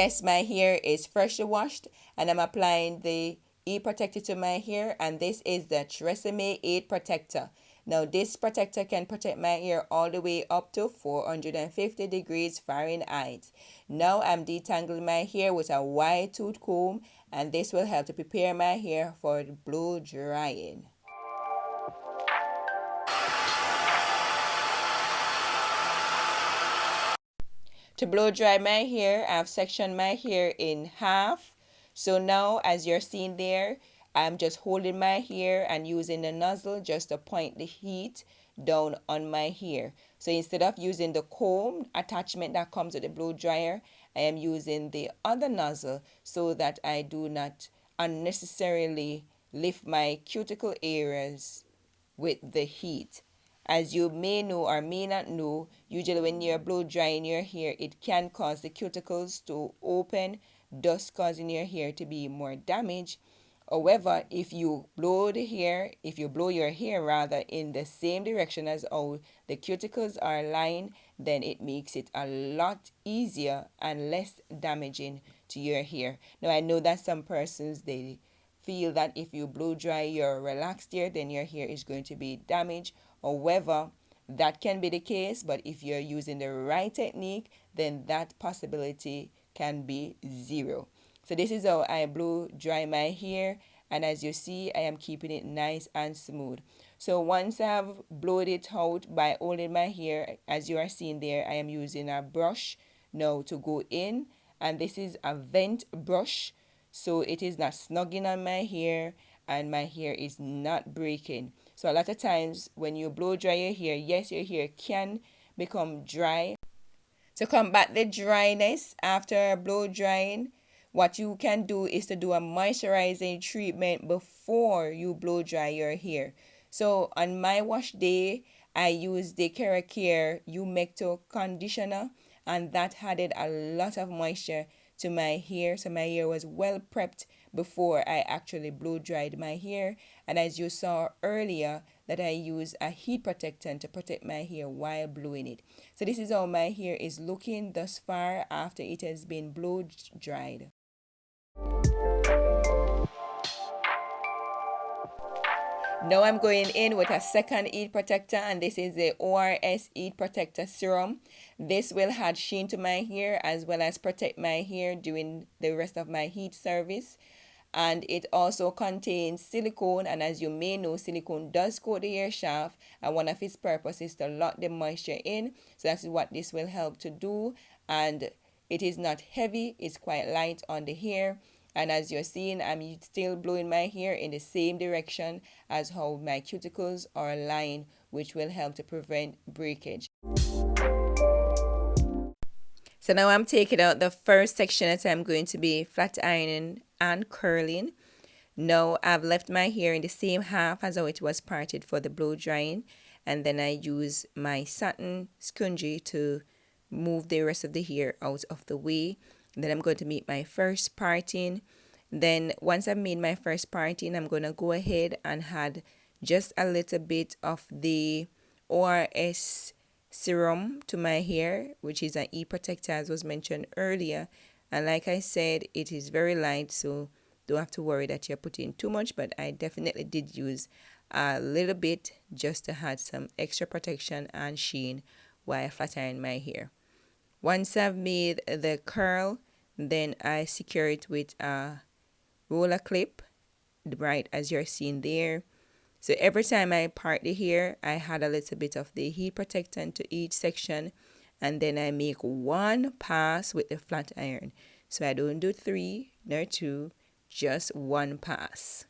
yes, my hair is freshly washed, and I'm applying the heat protector to my hair, and this is the Tresemme Heat Protector. Now this protector can protect my hair all the way up to 450 degrees Fahrenheit. Now I'm detangling my hair with a wide tooth comb, and this will help to prepare my hair for blow drying. To blow dry my hair, I've sectioned my hair in half. So now, as you're seeing there, I'm just holding my hair and using the nozzle just to point the heat down on my hair. So instead of using the comb attachment that comes with the blow dryer, I am using the other nozzle so that I do not unnecessarily lift my cuticle areas with the heat. As you may know or may not know, usually when you're blow drying your hair, it can cause the cuticles to open, thus causing your hair to be more damaged. However, if you blow your hair rather in the same direction as how the cuticles are aligned, then it makes it a lot easier and less damaging to your hair. Now I know that some persons they feel that if you blow dry your relaxed hair, then your hair is going to be damaged. However, that can be the case, but if you're using the right technique, then that possibility can be zero. So this is how I blow dry my hair, and as you see, I am keeping it nice and smooth. So once I've blowed it out by holding my hair, as you are seeing there, I am using a brush now to go in, and this is a vent brush, so it is not snugging on my hair and my hair is not breaking. So a lot of times when you blow dry your hair, yes, your hair can become dry. To combat the dryness after blow drying, what you can do is to do a moisturizing treatment before you blow dry your hair. So on my wash day, I used the Keracare Humecto conditioner, and that added a lot of moisture to my hair. So my hair was well prepped before I actually blow dried my hair. And as you saw earlier, that I use a heat protectant to protect my hair while blowing it. So this is how my hair is looking thus far after it has been blow dried. Now I'm going in with a second heat protector, and this is the ORS heat protector serum. This will add sheen to my hair as well as protect my hair during the rest of my heat service. And it also contains silicone, and as you may know, silicone does coat the hair shaft, and one of its purposes is to lock the moisture in. So that's what this will help to do, and it is not heavy, it's quite light on the hair. And as you're seeing, I'm still blowing my hair in the same direction as how my cuticles are aligned, which will help to prevent breakage. So now I'm taking out the first section that I'm going to be flat ironing and curling. Now I've left my hair in the same half as how it was parted for the blow drying, and then I use my satin scrunchie to move the rest of the hair out of the way. Then I'm going to make my first parting. Then once I've made my first parting, I'm going to go ahead and add just a little bit of the ORS serum to my hair, which is an heat protector as was mentioned earlier. And like I said, it is very light, so don't have to worry that you're putting too much, but I definitely did use a little bit just to add some extra protection and sheen while flat iron my hair. Once I've made the curl, then I secure it with a roller clip, right as you're seeing there. So every time I part the hair, I add a little bit of the heat protectant to each section, and then I make one pass with the flat iron. So I don't do 3 nor 2, just one pass.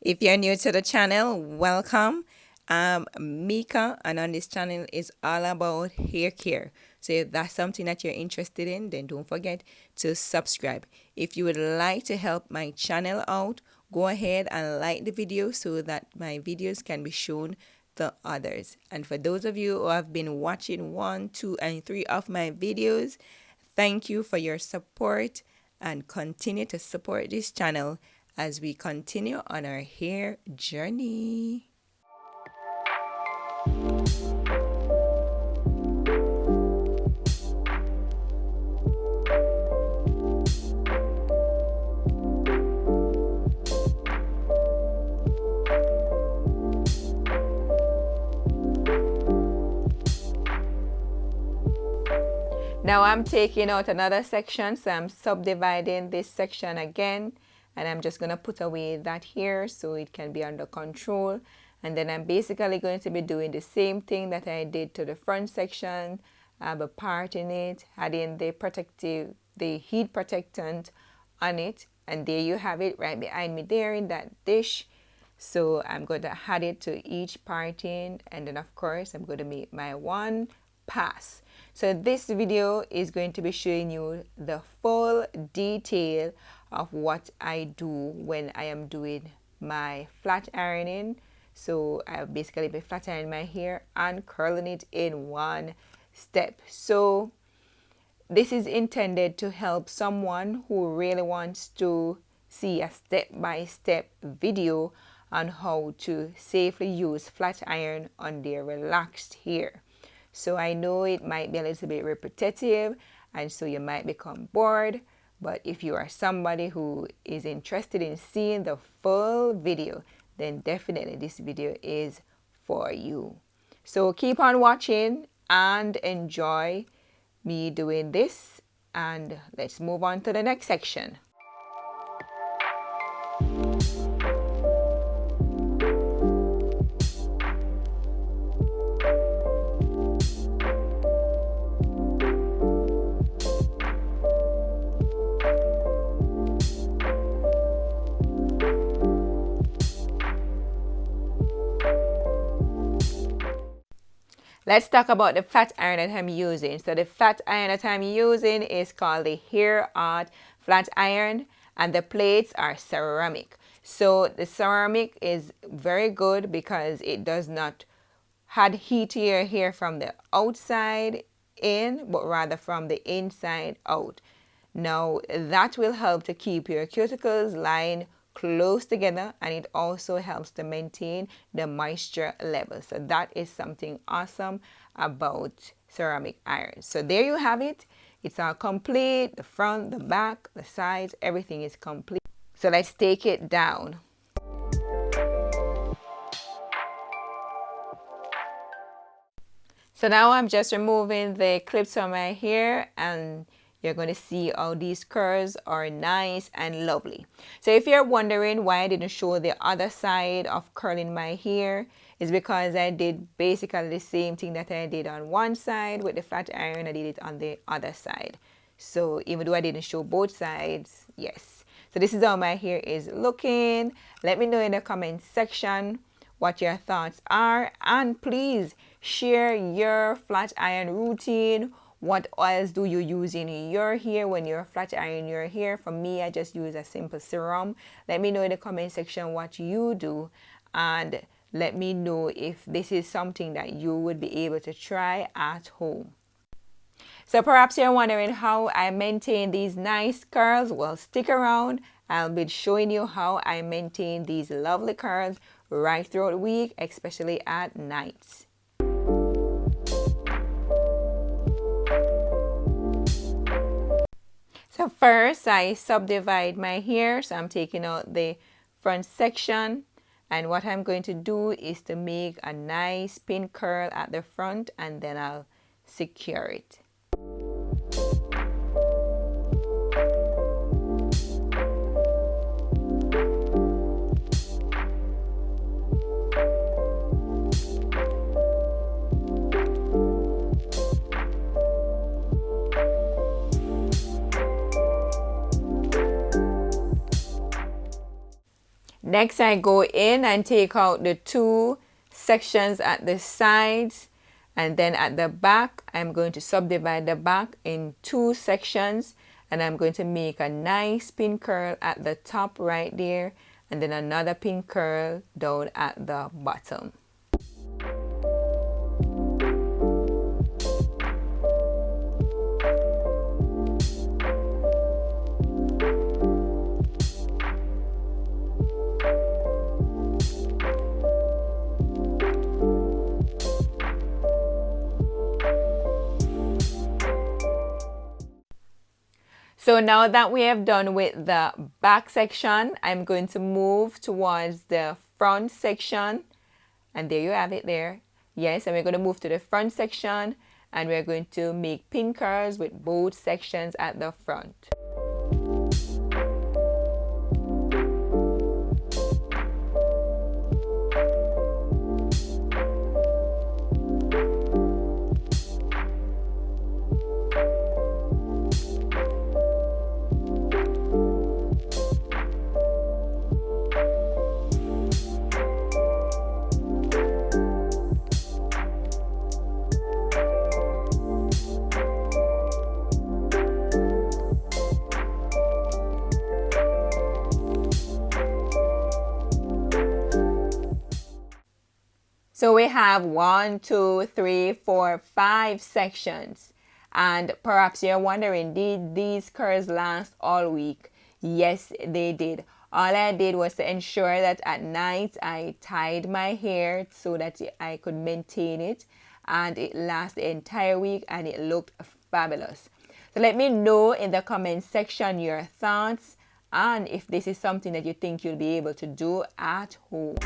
If you're new to the channel, welcome. I'm Mika, and on this channel is all about hair care. So if that's something that you're interested in, then don't forget to subscribe. If you would like to help my channel out, go ahead and like the video so that my videos can be shown to others. And for those of you who have been watching 1, 2, and 3 of my videos, thank you for your support, and continue to support this channel as we continue on our hair journey. Now I'm taking out another section, so I'm subdividing this section again, and I'm just going to put away that here so it can be under control. And then I'm basically going to be doing the same thing that I did to the front section. I have a part in it, adding the heat protectant on it, and there you have it right behind me there in that dish. So I'm going to add it to each part in, and then of course I'm going to make my one pass. So this video is going to be showing you the full detail of what I do when I am doing my flat ironing. So I'll basically be flat ironing my hair and curling it in one step. So this is intended to help someone who really wants to see a step-by-step video on how to safely use flat iron on their relaxed hair. So I know it might be a little bit repetitive, and so you might become bored, but if you are somebody who is interested in seeing the full video, then definitely this video is for you. So keep on watching and enjoy me doing this, and let's move on to the next section. Let's talk about the flat iron that I'm using. So the flat iron that I'm using is called the Hair Art Flat Iron, and the plates are ceramic. So the ceramic is very good because it does not add heat to your hair from the outside in, but rather from the inside out. Now that will help to keep your cuticles lying close together, and it also helps to maintain the moisture level. So that is something awesome about ceramic iron. So there you have it. It's all complete. The front, the back, the sides, everything is complete. So let's take it down. So now I'm just removing the clips from my hair, and you're going to see how these curls are nice and lovely. So if you're wondering why I didn't show the other side of curling my hair, it's because I did basically the same thing that I did on one side with the flat iron, I did it on the other side. So even though I didn't show both sides, yes. So this is how my hair is looking. Let me know in the comment section what your thoughts are, and please share your flat iron routine. What oils do you use in your hair when you're flat ironing your hair? For me, I just use a simple serum. Let me know in the comment section what you do, and let me know if this is something that you would be able to try at home. So perhaps you're wondering how I maintain these nice curls. Well, stick around. I'll be showing you how I maintain these lovely curls right throughout the week, especially at nights. So first, I subdivide my hair. So I'm taking out the front section, and what I'm going to do is to make a nice pin curl at the front, and then I'll secure it. Next, I go in and take out the two sections at the sides, and then at the back, I'm going to subdivide the back in two sections, and I'm going to make a nice pin curl at the top right there, and then another pin curl down at the bottom. So now that we have done with the back section, I'm going to move towards the front section. And there you have it there. Yes, and we're going to move to the front section. and we're going to make pin curls with both sections at the front. So we have 1, 2, 3, 4, 5 sections. And perhaps you're wondering, did these curls last all week? Yes, they did. All I did was to ensure that at night I tied my hair so that I could maintain it, and it lasted the entire week and it looked fabulous. So let me know in the comment section your thoughts and if this is something that you think you'll be able to do at home.